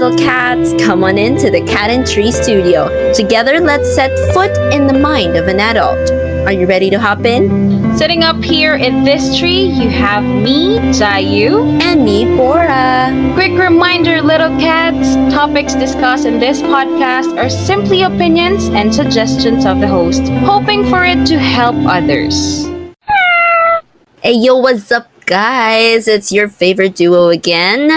little cats. Come on into the Cat and Tree studio. Together, let's set foot in the mind of an adult. Are you ready to hop in? Sitting up here in this tree, you have me, Jayu. And me, Bora. Quick reminder, little cats, topics discussed in this podcast are simply opinions and suggestions of the host, hoping for it to help others. Hey, yo, what's up, guys? It's your favorite duo again.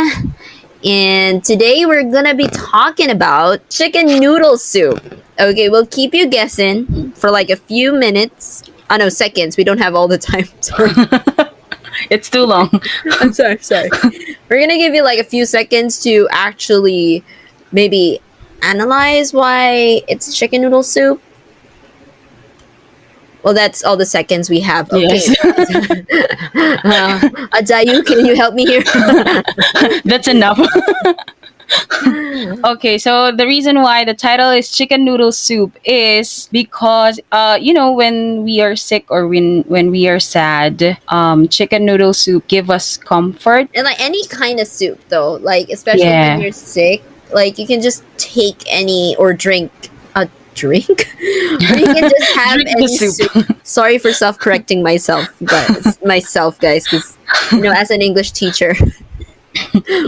And today we're gonna be talking about chicken noodle soup. Okay, we'll keep you guessing for like a few minutes. Oh no, seconds. We don't have all the time. Sorry. It's too long. I'm sorry. We're gonna give you like a few seconds to actually maybe analyze why it's chicken noodle soup. Well, that's all the seconds we have. Okay. Yes. Ajayu, can you help me here? That's enough. Okay, so the reason why the title is chicken noodle soup is because when we are sick or when we are sad, chicken noodle soup give us comfort. And like any kind of soup though, like especially Yeah. when you're sick, like you can just take any or drink a drink or you can just have Drink the any soup. soup. Sorry for self-correcting myself, guys, because as an English teacher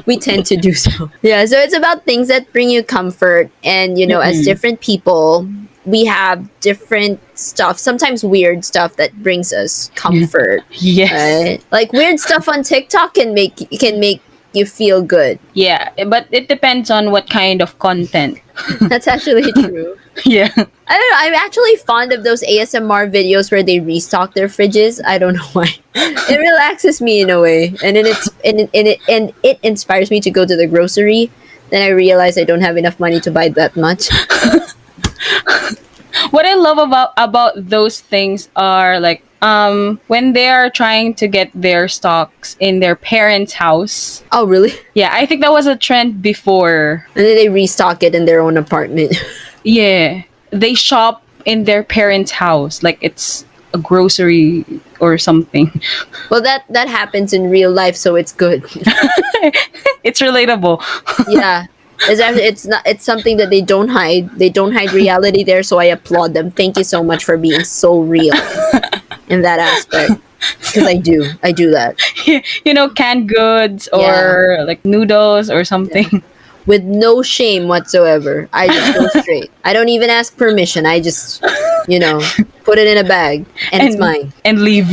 we tend to do so. Yeah, so it's about things that bring you comfort, and as different people, we have different stuff, sometimes weird stuff that brings us comfort. Yes. Right? Like weird stuff on TikTok can make you feel good. Yeah, but it depends on what kind of content. That's actually true. Yeah. I don't know. I'm actually fond of those ASMR videos where they restock their fridges. I don't know why. It relaxes me in a way, and then it inspires me to go to the grocery. Then I realize I don't have enough money to buy that much. What I love about those things are like when they are trying to get their stocks in their parents' house. Oh, really? Yeah, I think that was a trend before. And then they restock it in their own apartment. Yeah, they shop in their parents' house like it's a grocery or something. Well, that happens in real life, so it's good. It's relatable. Yeah. It's something that they don't hide. They don't hide reality there, so I applaud them. Thank you so much for being so real in that aspect. Because I do that. Canned goods or like noodles or something. With no shame whatsoever. I just go straight. I don't even ask permission. I just, put it in a bag and it's mine. And leave.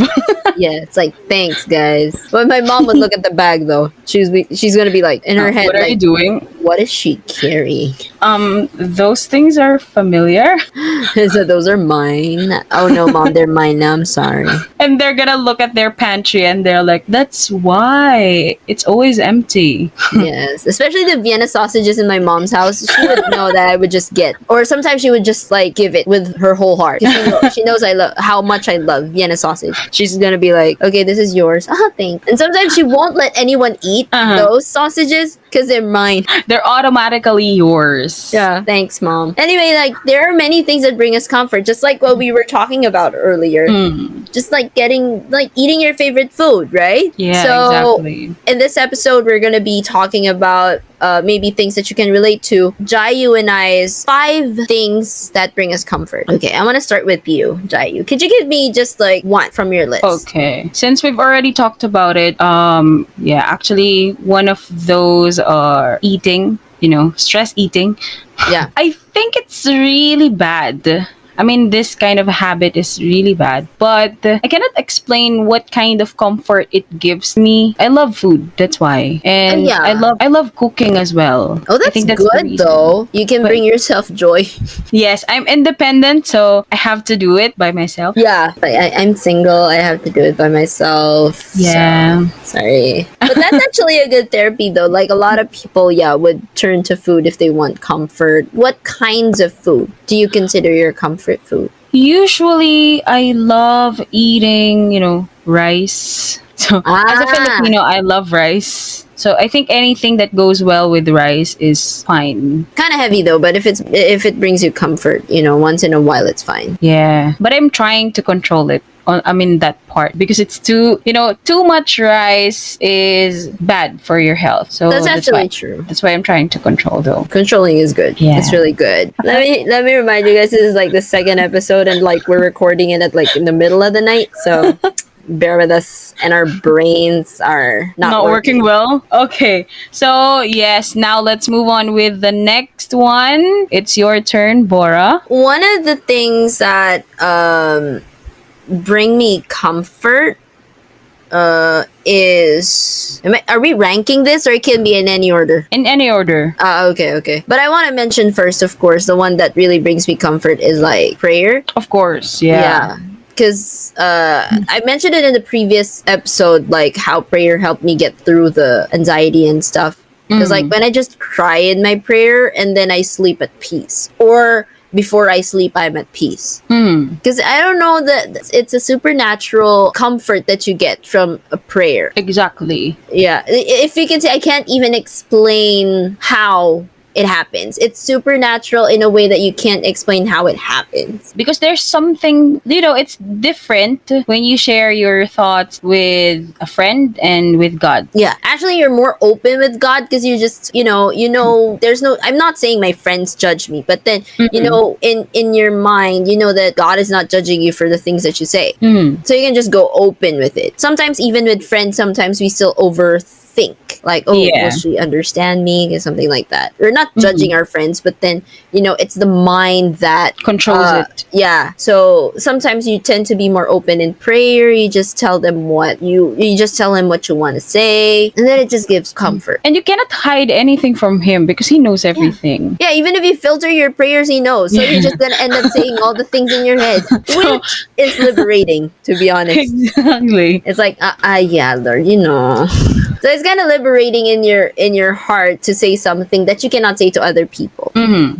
Yeah, it's like, thanks, guys. But my mom would look at the bag though. She's gonna be like, in her head, what are you doing? What is she carrying? Those things are familiar. So those are mine. Oh no, mom, they're mine now. I'm sorry. And they're gonna look at their pantry and they're like, that's why it's always empty. Yes, especially the Vienna sausages in my mom's house. She would know that I would just get, or sometimes she would just like give it with her whole heart. She knows I love how much I love Vienna sausage. She's gonna be like, okay, this is yours. Thanks. And sometimes she won't let anyone eat those sausages because they're mine. They're automatically yours. Yeah. Thanks, mom. Anyway, like there are many things that bring us comfort, just like what we were talking about earlier. Just like eating your favorite food, right? Yeah, so exactly. In this episode, we're gonna be talking about maybe things that you can relate to. Jayu and I's 5 things that bring us comfort. Okay, I want to start with you, Jayu. Could you give me just like one from your list? Okay. Since we've already talked about it, actually one of those are eating, stress eating. Yeah. I think it's really bad. I mean, this kind of habit is really bad, but I cannot explain what kind of comfort it gives me. I love food, that's why, and Yeah. I love cooking as well. Oh, I that's think the good reason. though. You can bring yourself joy. Yes, I'm independent, so I have to do it by myself. Yeah, but I'm single. I have to do it by myself. Yeah. So, sorry. But that's actually a good therapy though. Like a lot of people, would turn to food if they want comfort. What kinds of food do you consider your comfort food? Usually, I love eating, rice. So as a Filipino, I love rice. So I think anything that goes well with rice is fine. Kind of heavy though, but if it brings you comfort, once in a while, it's fine. Yeah. But I'm trying to control it. that part, because it's too much rice is bad for your health. So That's that's actually why true. that's why I'm trying to control though. Controlling is good. Yeah. It's really good. Let me remind you guys, this is like the second episode, and like we're recording it at like in the middle of the night, so bear with us, and our brains are not Working well. Okay. So yes, now let's move on with the next one. It's your turn, Bora. One of the things that bring me comfort is, are we ranking this, or it can be in any order? In any order. Okay. But I want to mention first, of course, the one that really brings me comfort is like prayer. Of course. Yeah. Because I mentioned it in the previous episode, like how prayer helped me get through the anxiety and stuff. Because like when I just cry in my prayer and then I sleep at peace, or before I sleep, I'm at peace. Because I don't know, that it's a supernatural comfort that you get from a prayer. Exactly. Yeah. If you can say, I can't even explain how it happens. It's supernatural in a way that you can't explain how it happens. Because there's something, it's different when you share your thoughts with a friend and with God. Yeah. Actually, you're more open with God, because you just, there's no, I'm not saying my friends judge me, but then, in your mind, you know that God is not judging you for the things that you say. So you can just go open with it. Sometimes even with friends, sometimes we still overthink. Like, will she understand me? Or something like that. We're not judging our friends, but then, it's the mind that controls it. Yeah. So sometimes you tend to be more open in prayer. You just tell them you just tell him what you want to say, and then it just gives comfort. And you cannot hide anything from him because he knows everything. Yeah, even if you filter your prayers, he knows. So you're just gonna end up saying all the things in your head, which is liberating, to be honest. Exactly. It's like, yeah, Lord, So it's kind of liberating in your heart to say something that you cannot say to other people.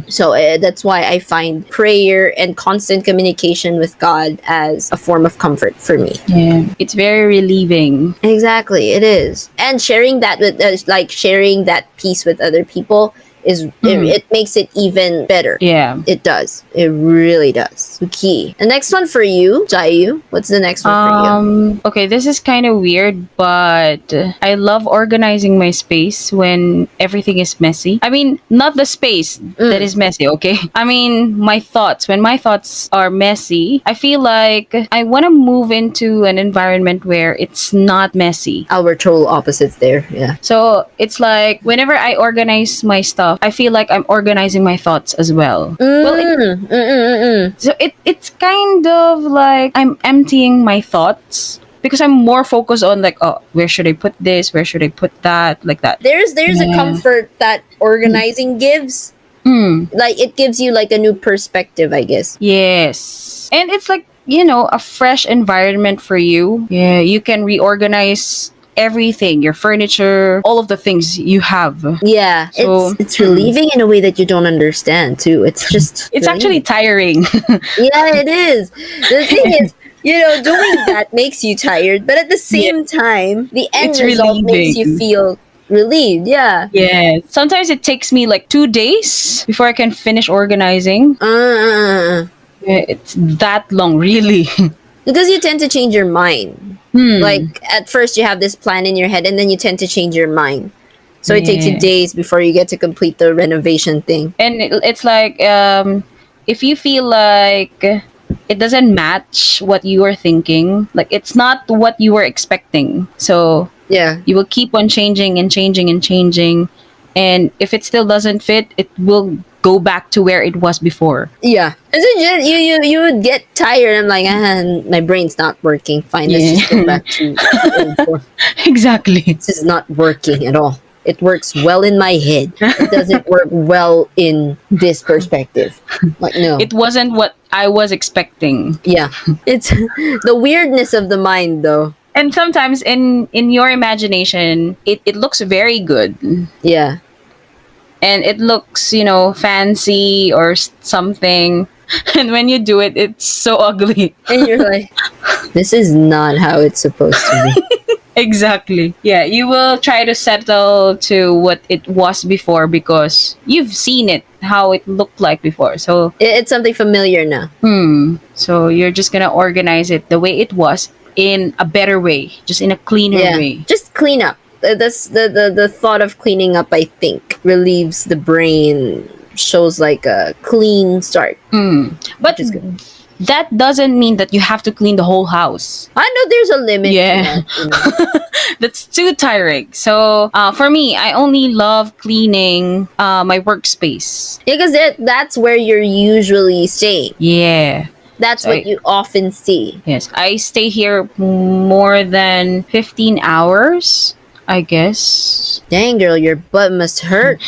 So that's why I find prayer and constant communication with God as a form of comfort for me. Yeah, it's very relieving. Exactly, it is. And sharing that with sharing that peace with other people is it makes it even better. Yeah, it does. It really does. Okay. The next one for you, Jayu. What's the next one for you? Okay, this is kind of weird, but I love organizing my space when everything is messy. I mean, not the space that is messy, okay? I mean, my thoughts. When my thoughts are messy, I feel like I want to move into an environment where it's not messy. Our total opposites there, yeah. So it's like whenever I organize my stuff, I feel like I'm organizing my thoughts as well. So it's kind of like I'm emptying my thoughts, because I'm more focused on like, where should I put this? Where should I put that? Like that. There's a comfort that organizing gives. Like it gives you like a new perspective, I guess. Yes. And it's like, a fresh environment for you. Yeah, you can reorganize everything, your furniture, all of the things you have. Yeah, so, it's relieving in a way that you don't understand too. It's just it's actually tiring. Yeah, it is. The thing is, doing that makes you tired, but at the same time, the end result makes you feel relieved. Yeah. Yeah. Sometimes it takes me like 2 days before I can finish organizing. Yeah, it's that long, really. Because you tend to change your mind. Like at first you have this plan in your head, and then you tend to change your mind. So it takes you days before you get to complete the renovation thing. And it's like, if you feel like it doesn't match what you are thinking, like it's not what you were expecting. So yeah, you will keep on changing and changing and changing. And if it still doesn't fit, it will go back to where it was before. Yeah. And so you would get tired. I'm like, my brain's not working. Fine, let's just go back to the old form. Exactly. This is not working at all. It works well in my head. It doesn't work well in this perspective. Like, no. It wasn't what I was expecting. Yeah. It's the weirdness of the mind, though. And sometimes in your imagination, it looks very good. Yeah. And it looks, fancy or something. And when you do it, it's so ugly. And you're like, this is not how it's supposed to be. Exactly. Yeah, you will try to settle to what it was before because you've seen it, how it looked like before. So, It's something familiar now. so you're just gonna organize it the way it was in a better way, just in a cleaner Yeah, way. just clean up. That's the thought of cleaning up. I think relieves the brain, shows like a clean start, But which is good. that doesn't mean that you have to clean the whole house. I know there's a limit to Yeah. that. You know. That's too tiring. So, for me, I only love cleaning my workspace. Because that's where you're usually staying. Yeah. That's So what you often see. yes, I stay here more than 15 hours, I guess. Dang, girl, your butt must hurt.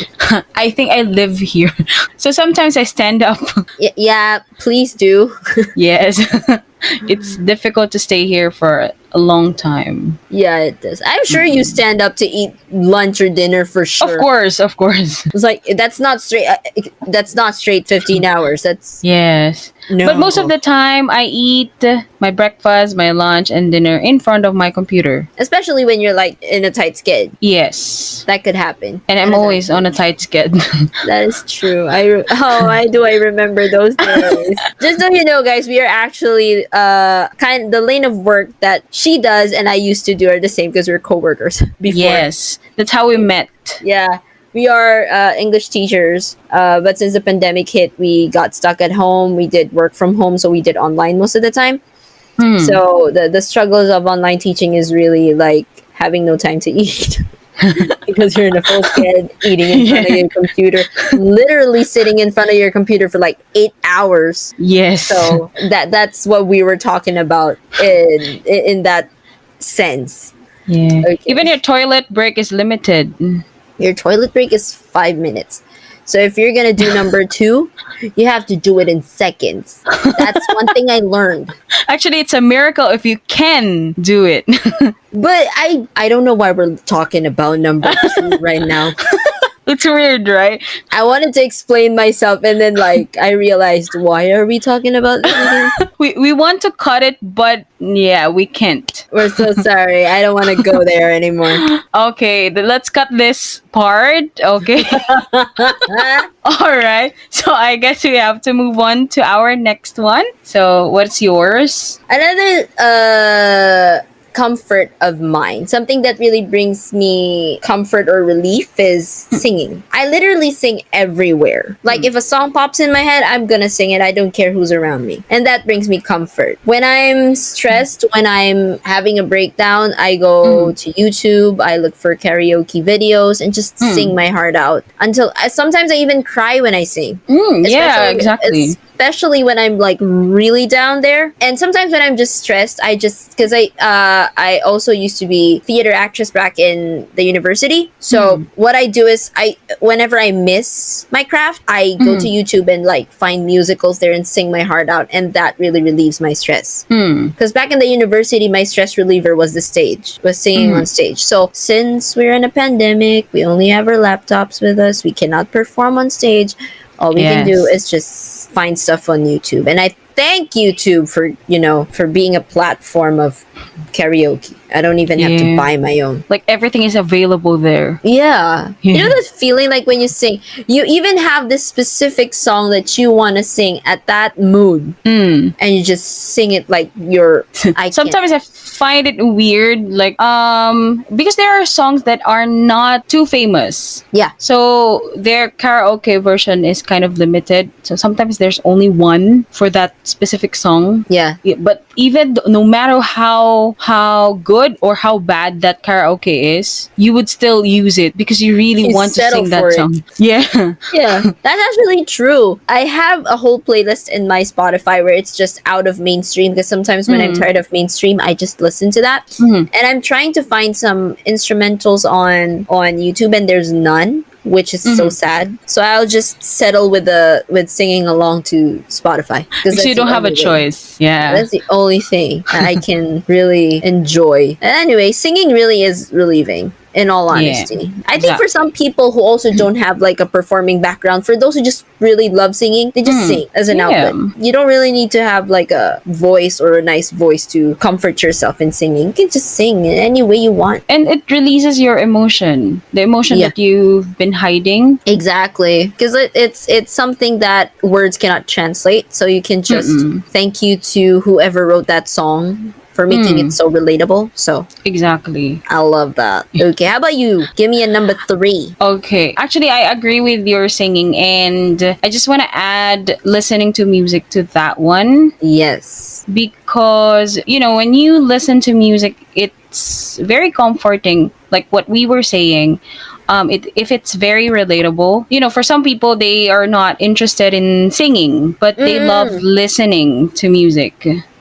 I think I live here. So sometimes I stand up. Yeah, please do. Yes. It's difficult to stay here for a long time. Yeah, it does. I'm sure you stand up to eat lunch or dinner for sure. Of course, of course. It's like that's not straight. That's not straight 15 hours. That's Yes. no. But most of the time, I eat my breakfast, my lunch, and dinner in front of my computer. Especially when you're like in a tight skid, Yes. that could happen. And I'm always on a tight schedule. That is true. I remember those days. Just so you know, guys, we are actually the lane of work that she does and I used to do are the same because we're coworkers before. Yes. That's how we met. Yeah. We are English teachers, but since the pandemic hit, we got stuck at home. We did work from home, so we did online most of the time. So the struggles of online teaching is really like having no time to eat. Because you're in a full sked, eating in front of your computer, literally sitting in front of your computer for like 8 hours. Yes. So that's what we were talking about in that sense. Yeah. Okay. Even your toilet break is limited. Your toilet break is 5 minutes. So if you're gonna do number 2, you have to do it in seconds. That's one thing I learned. Actually, it's a miracle if you can do it. But I don't know why we're talking about number 2 right now. It's weird, right? I wanted to explain myself and then like I realized why are we talking about this again? We want to cut it, but yeah, we can't. We're so sorry. I don't want to go there anymore. Okay, let's cut this part. Okay. All right. So I guess we have to move on to our next one. So what's yours? Another comfort of mine, something that really brings me comfort or relief is singing. I literally sing everywhere. Like if a song pops in my head, I'm gonna sing it. I don't care who's around me. And that brings me comfort. When I'm stressed, when I'm having a breakdown, I go to YouTube, I look for karaoke videos and just sing my heart out until sometimes I even cry when I sing. Yeah, exactly. Especially when I'm like really down there, and sometimes when I'm just stressed, I just because I also used to be theater actress back in the university. So what I do is whenever I miss my craft, I go to YouTube and like find musicals there and sing my heart out, and that really relieves my stress. Because back in the university, my stress reliever was singing on stage. So since we're in a pandemic, we only have our laptops with us. We cannot perform on stage. All we can do is just find stuff on YouTube. And I thank YouTube for being a platform of karaoke. I don't even have to buy my own. Like everything is available there. Yeah. You know that feeling like when you sing, you even have this specific song that you want to sing at that mood. And you just sing it like you're Sometimes I find it weird, like because there are songs that are not too famous. Yeah. So their karaoke version is kind of limited. So sometimes there's only one for that specific song. Yeah. But even no matter how good or how bad that karaoke is, you would still use it because you really want to settle sing for that it. song. Yeah. Yeah, that's actually true. I have a whole playlist in my Spotify where it's just out of mainstream because sometimes when I'm tired of mainstream, I just listen to that. And I'm trying to find some instrumentals on YouTube and there's none, which is so sad. So I'll just settle with singing along to Spotify Because you don't have a choice. Yeah. That's the only thing that I can really enjoy. And anyway, singing really is relieving. in all Yeah. honesty. I think for some Exactly. people who also don't have like a performing background, for those who just really love singing, they just sing as an Yeah. outlet. You don't really need to have like a voice or a nice voice to comfort yourself in singing. You can just sing in any way you want. And it releases your emotion, the emotion Yeah. that you've been hiding. Exactly, because it's something that words cannot translate. So you can just thank you to whoever wrote that song for making it so relatable. So Exactly. I love that. Okay, how about you? Give me a number 3. Okay. Actually, I agree with your singing, and I just want to add listening to music to that one, Yes. because, when you listen to music, it's very comforting. Like what we were saying, if it's very relatable, for some people, they are not interested in singing, but they love Mm. listening to music.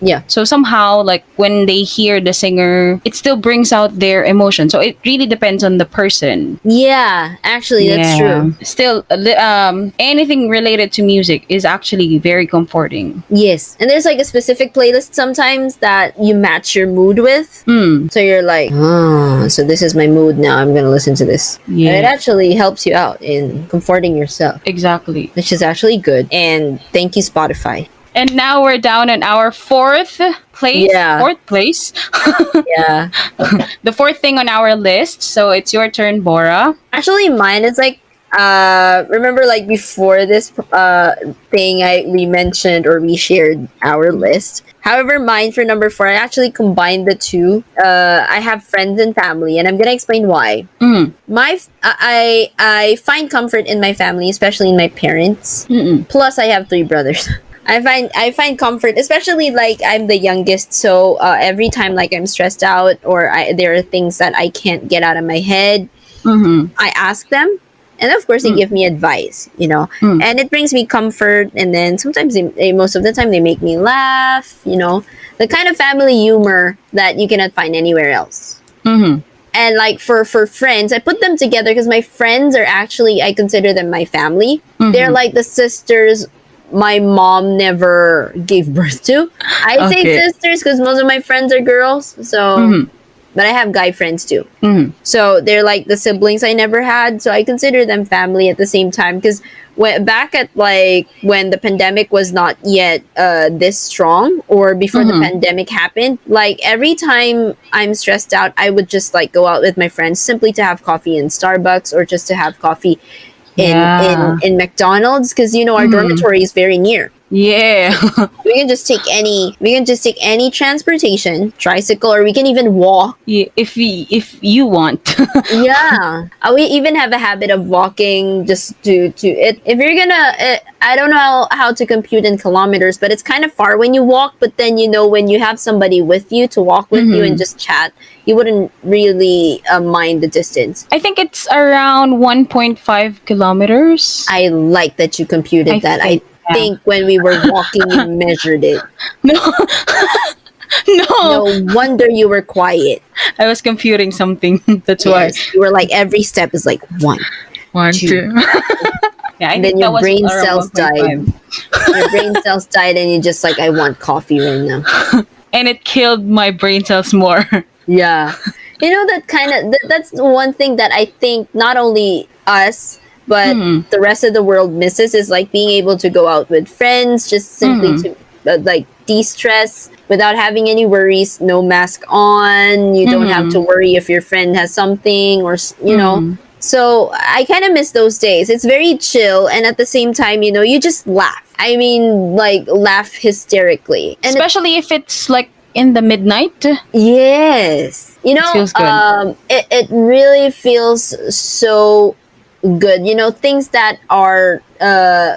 Yeah. So somehow, like when they hear the singer, it still brings out their emotion. So it really depends on the person. Yeah, actually, that's Yeah. true. Still, anything related to music is actually very comforting. Yes. And there's like a specific playlist sometimes that you match your mood with. So you're like, oh, so this is my mood now. I'm going to listen to this. And it Yeah. actually helps you out in comforting yourself, Exactly. which is actually good. And thank you, Spotify. And now we're down in our fourth place. Yeah. Fourth place. Yeah. The fourth thing on our list. So it's your turn, Bora. Actually, mine is like, remember like before this thing we mentioned or we shared our list. However, mine for number 4, I actually combined the two. I have friends and family, and I'm gonna explain why. I find comfort in my family, especially in my parents. Plus, I have 3 brothers. I find comfort, especially like I'm the youngest, so every time like I'm stressed out or there are things that I can't get out of my head, I ask them, and of course they give me advice, and it brings me comfort. And then sometimes most of the time they make me laugh, the kind of family humor that you cannot find anywhere else. And like for friends, I put them together because my friends are actually, I consider them my family. They're like the sisters my mom never gave birth to. I say Okay. sisters because most of my friends are girls. So, but I have guy friends too. So they're like the siblings I never had. So I consider them family at the same time. Because back at like when the pandemic was not yet this strong, or before the pandemic happened, like every time I'm stressed out, I would just like go out with my friends simply to have coffee in Starbucks or just to have coffee Yeah. in McDonald's, because our dormitory is very near. Yeah. We can just take any transportation, tricycle, or we can even walk. Yeah, if you want. Yeah, we even have a habit of walking just to it. If you're gonna, I don't know how to compute in kilometers, but it's kind of far when you walk. But then when you have somebody with you to walk with you and just chat, you wouldn't really mind the distance. I think it's around 1.5 kilometers. I like that you computed that. I yeah. think when we were walking, you measured it. No. No. No wonder you were quiet. I was computing something. That's why. Yes, you were like every step is like 1, 1, 2. 2. Yeah, I And think then that your was brain around cells 1.5. died. Your brain cells died, and you just like, I want coffee right now. And it killed my brain cells more. Yeah, that's one thing that I think not only us but the rest of the world misses, is like being able to go out with friends just simply to like de-stress without having any worries. No mask on, you don't have to worry if your friend has something, or so I kind of miss those days. It's very chill, and at the same time, you just laugh. I mean, like laugh hysterically, and Especially if it's like in the midnight. yes, feels good. It really feels so good. Things that are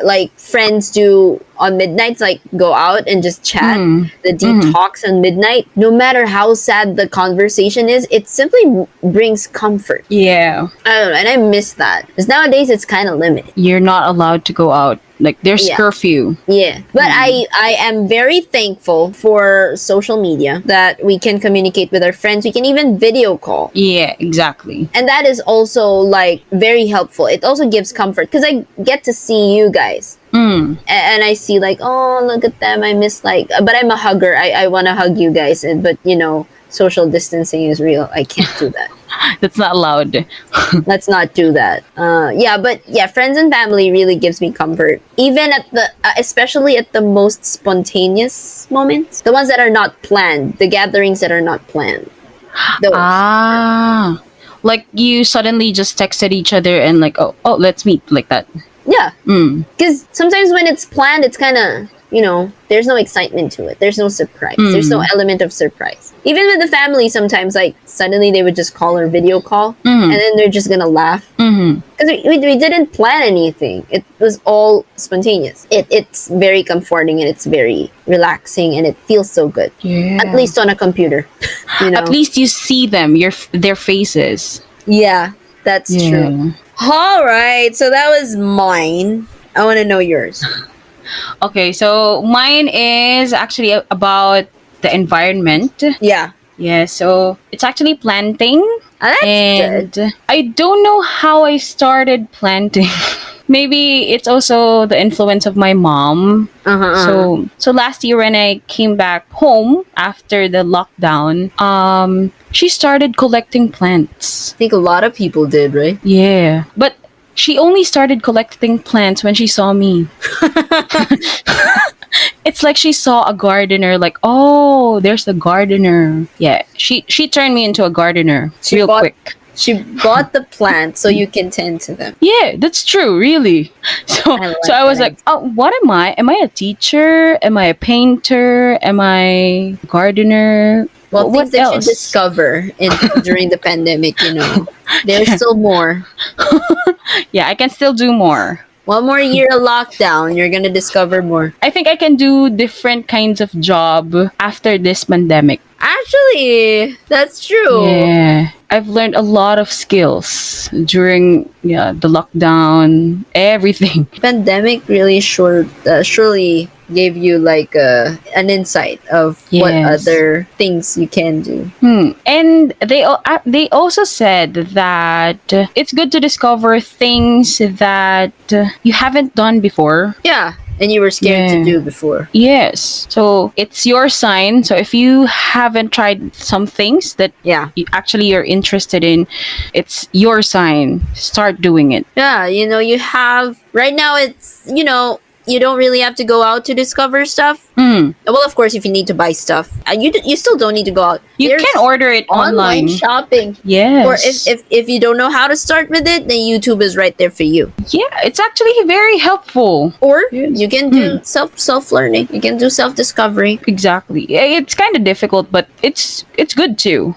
like friends do on midnights, like go out and just chat, the deep talks on midnight. No matter how sad the conversation is, it simply brings comfort. Yeah. I don't know, and I miss that because nowadays it's kind of limited. You're not allowed to go out. Like there's Yeah. curfew. Yeah, but I am very thankful for social media that we can communicate with our friends. We can even video call. Yeah, exactly. And that is also like very helpful. It also gives comfort because I get to see you guys. And I see like, oh, look at them. I miss but I'm a hugger. I want to hug you guys. But social distancing is real. I can't do that. That's not allowed. Let's not do that. Yeah, but yeah, friends and family really gives me comfort. Even at the, especially at the most spontaneous moments, the ones that are not planned, the gatherings that are not planned. Those. Ah, like you suddenly just texted each other and like, oh, let's meet like that. Yeah, Mm. because sometimes when it's planned, it's kind of, there's no excitement to it. There's no surprise. There's no element of surprise. Even with the family, sometimes like suddenly they would just call or video call, and then they're just gonna laugh because we didn't plan anything. It was all spontaneous. It's very comforting and it's very relaxing and it feels so good. Yeah. At least on a computer, At least you see them, their faces. Yeah, that's true. All right, so that was mine. I want to know yours. Okay, so mine is actually about the environment. Yeah. Yeah, so it's actually planting. That's And good. I don't know how I started planting. Maybe it's also the influence of my mom. So last year when I came back home after the lockdown, she started collecting plants. I think a lot of people did, right? Yeah, but she only started collecting plants when she saw me. It's like she saw a gardener, like, oh, there's a gardener. Yeah, she turned me into a gardener real quick. She bought the plants so you can tend to them. Yeah, that's true, really. So I was like, oh, what am I? Am I a teacher? Am I a painter? Am I a gardener? Well, what things that you else? discover during the pandemic, there's still more. Yeah, I can still do more. One more year of lockdown, you're gonna discover more. I think I can do different kinds of job after this pandemic. Actually, that's true. Yeah, I've learned a lot of skills during the lockdown, everything. Pandemic really surely gave you like an insight of what Yes. other things you can do. And they also said that it's good to discover things that you haven't done before. Yeah, and you were scared to do before. Yes. So it's your sign. So if you haven't tried some things that you're interested in, it's your sign. Start doing it. Yeah, you have right now. It's you don't really have to go out to discover stuff. Well, of course, if you need to buy stuff, you still don't need to go out. You can order it online. Shopping. Yes. Or if you don't know how to start with it, then YouTube is right there for you. Yeah, it's actually very helpful. Or you can do self learning. You can do self discovery. Exactly. It's kind of difficult, but it's good too.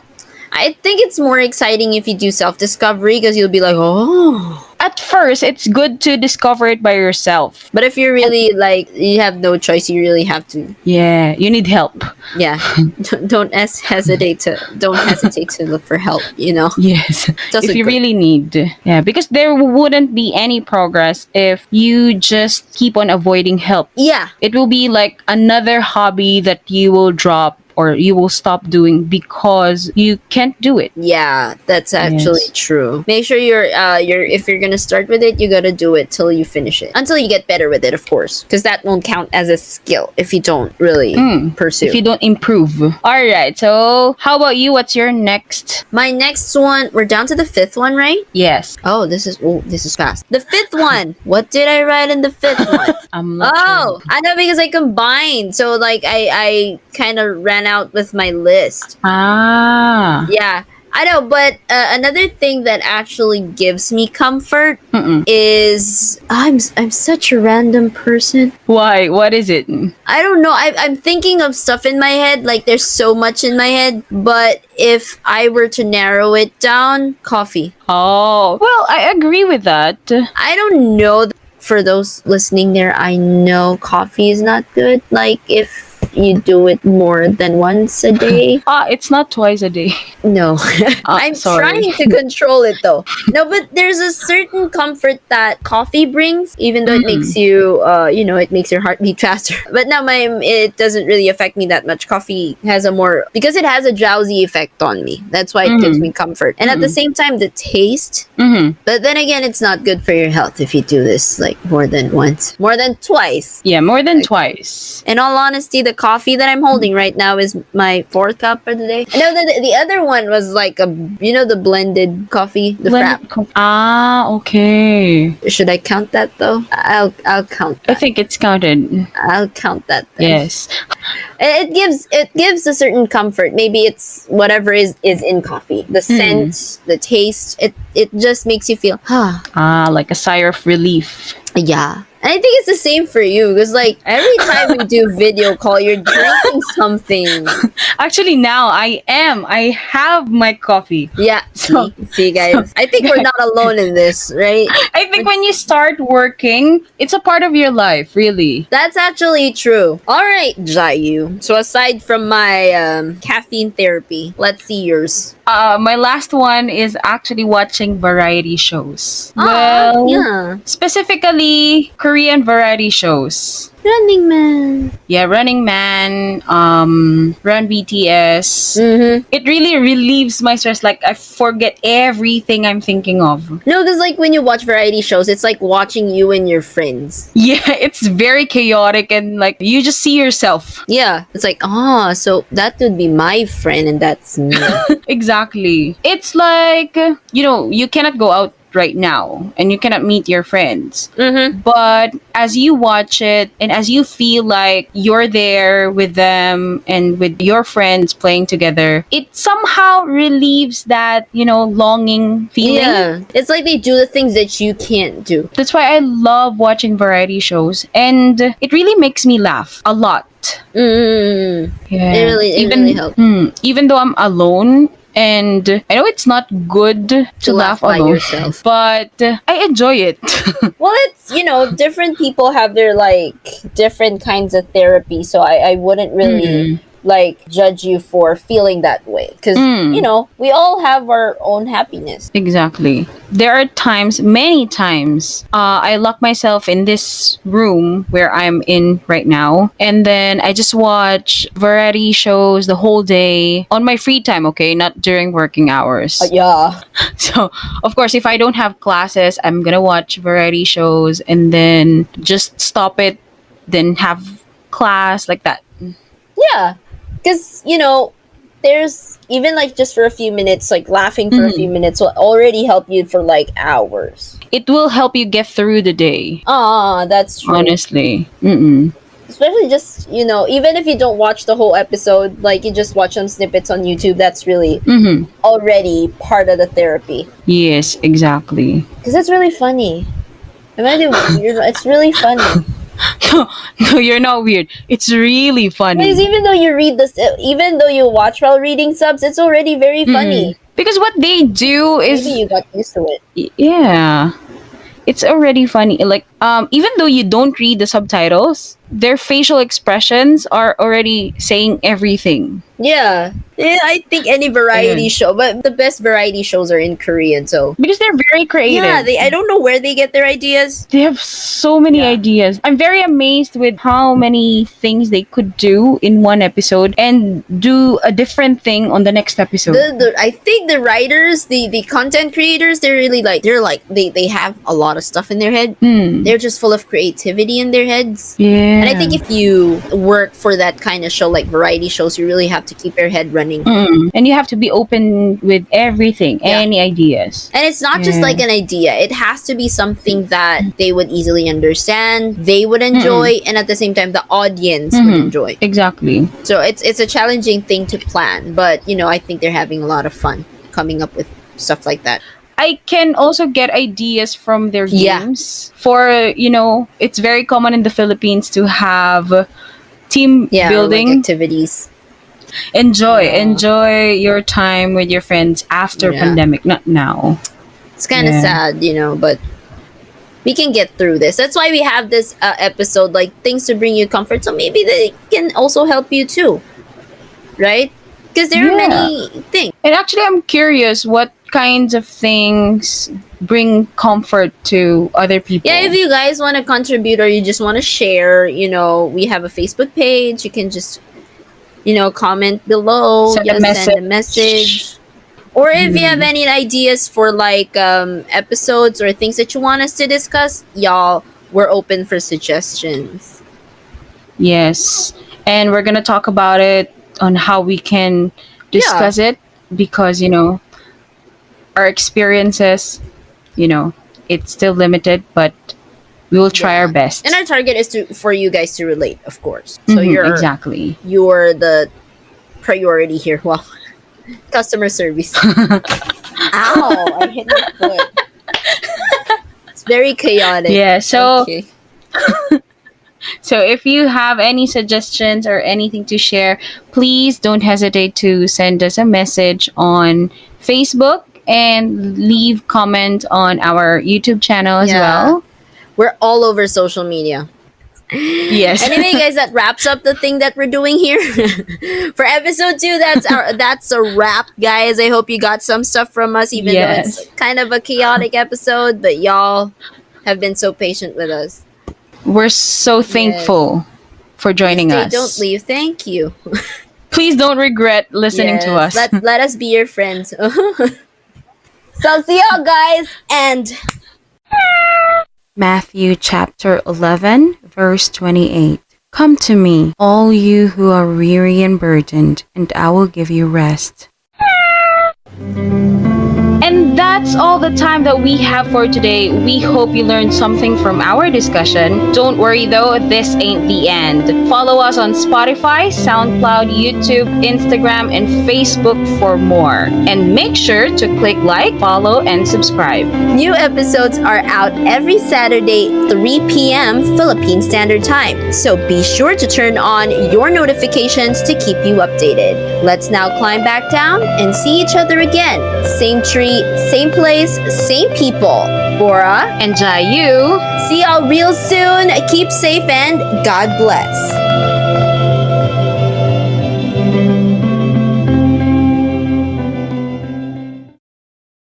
I think it's more exciting if you do self discovery because you'll be like, oh. At first, it's good to discover it by yourself. But if you're really like, you have no choice, you really have to. Yeah, you need help. Yeah, don't hesitate to look for help. Yes, if you really need. Yeah, because there wouldn't be any progress if you just keep on avoiding help. Yeah, it will be like another hobby that you will drop or you will stop doing because you can't do it. Yeah, that's actually true. Make sure you're if you're gonna start with it, you gotta do it till you finish it. Until you get better with it, of course. Because that won't count as a skill if you don't really pursue. If you don't improve. Alright, so how about you? What's your next? My next one, we're down to the fifth one, right? Yes. Oh, this is fast. The fifth one. What did I write in the fifth one? I'm not sure. I know because I combined. So like I kind of ran out with my list. Yeah, I know, but another thing that actually gives me comfort is I'm such a random person. Why? What is it? I don't know. I'm thinking of stuff in my head. Like there's so much in my head, but if I were to narrow it down, coffee. Oh, well, I agree with that. I don't know. For those listening there, I know coffee is not good. Like if you do it more than once a day. It's not twice a day. No. I'm sorry. trying to control it though. No, but there's a certain comfort that coffee brings, even though it makes you, it makes your heart beat faster. But now it doesn't really affect me that much. Coffee has because it has a drowsy effect on me. That's why it gives me comfort. And at the same time, the taste. But then again, it's not good for your health if you do this like more than once. More than twice. Yeah, more than twice. In all honesty, the coffee that I'm holding right now is my fourth cup for the day. No, the other one was like the blended coffee, the frap. Okay. Should I count that though? I'll count I that. think it's counted. I'll count that then. Yes. It gives a certain comfort. Maybe it's whatever is in coffee. The scent, the taste, it just makes you feel Like a sigh of relief. yeah. And I think it's the same for you because like every time we do video call, you're drinking something. Actually, now I have my coffee. Yeah, see guys. I think we're not alone in this, right? I think when you start working, it's a part of your life, really. That's actually true. All right, Jayu. So aside from my caffeine therapy, let's see yours. My last one is actually watching variety shows. Yeah. Specifically Korean variety shows. Running Man. Yeah, Running Man, Run BTS. It really relieves my stress. Like, I forget everything I'm thinking of. No, because like when you watch variety shows, it's like watching you and your friends. Yeah, it's very chaotic and like you just see yourself. Yeah, it's like, so that would be my friend and that's me. Exactly. It's like, you cannot go out right now and you cannot meet your friends. But as you watch it and as you feel like you're there with them and with your friends playing together, it somehow relieves that, longing feeling. Yeah, it's like they do the things that you can't do. That's why I love watching variety shows and it really makes me laugh a lot. Yeah. It really helps. Even though I'm alone, and I know it's not good to laugh by alone, yourself, but I enjoy it. Well, it's different people have their like different kinds of therapy, so I wouldn't really like judge you for feeling that way because we all have our own happiness. Exactly. There are many times, I lock myself in this room where I'm in right now, and then I just watch variety shows the whole day on my free time, okay? Not during working hours. Yeah. So, of course, if I don't have classes, I'm gonna watch variety shows and then just stop it, then have class like that. Yeah. Because, there's even like just for a few minutes, like laughing for a few minutes will already help you for like hours. It will help you get through the day. That's true. Honestly. Especially just, even if you don't watch the whole episode, like you just watch some snippets on YouTube, that's really already part of the therapy. Yes, exactly. Because it's really funny. Am I the weird? It's really funny. No, you're not weird. It's really funny. Because even though you watch while reading subs, it's already very funny. Because what they do is maybe you got used to it. Yeah. It's already funny. Like, even though you don't read the subtitles, their facial expressions are already saying everything. Yeah, I think any variety show, but the best variety shows are in Korean, so because they're very creative. Yeah, I don't know where they get their ideas. They have so many ideas. I'm very amazed with how many things they could do in one episode and do a different thing on the next episode. I think the writers, the content creators, they have a lot of stuff in their head. They're just full of creativity in their heads. Yeah. And I think if you work for that kind of show, like variety shows, you really have to keep your head running. And you have to be open with everything, any ideas. And it's not just like an idea. It has to be something that they would easily understand, they would enjoy, and at the same time, the audience would enjoy. Exactly. So it's a challenging thing to plan, but I think they're having a lot of fun coming up with stuff like that. I can also get ideas from their games. For, it's very common in the Philippines to have team building like activities. Enjoy your time with your friends after pandemic, not now. It's kind of sad, but we can get through this. That's why we have this episode, like things to bring you comfort. So maybe they can also help you too, right? Because there are many things. And actually, I'm curious what kinds of things bring comfort to other people. Yeah, if you guys want to contribute or you just want to share, we have a Facebook page. You can just, comment below, send a message. Or if you have any ideas for like episodes or things that you want us to discuss, y'all, we're open for suggestions. Yes. and we're gonna talk about it on how we can Yeah. discuss it, because our experiences, you know, it's still limited, but we will try our Yeah. best. And our target is for you guys to relate, of course. So Exactly. you're the priority here. Well, customer service. Ow! I hit my foot. It's very chaotic. Yeah. So Okay. So if you have any suggestions or anything to share, please don't hesitate to send us a message on Facebook and leave comment on our YouTube channel as Yeah. well. We're all over social media. Yes. Anyway, guys, that wraps up the thing that we're doing here for episode 2. That's a wrap, guys. I hope you got some stuff from us, even though it's Yes. kind of a chaotic episode. But y'all have been so patient with us. We're so thankful for joining Stay, us. don't leave. Thank you. Please don't regret listening to us. Let us be your friends. So see y'all, guys, and Matthew chapter 11, verse 28. Come to me, all you who are weary and burdened, and I will give you rest. And that's all the time that we have for today. We hope you learned something from our discussion. Don't worry though, this ain't the end. Follow us on Spotify, Soundcloud, YouTube, Instagram, and Facebook for more. And make sure to click like, follow, and subscribe. new episodes are out every Saturday, 3 p.m. Philippine Standard Time. So be sure to turn on your notifications to keep you updated. Let's now climb back down and see each other again. Same tree, same place, same people. Bora And Jayu. see y'all real soon. Keep safe and God bless.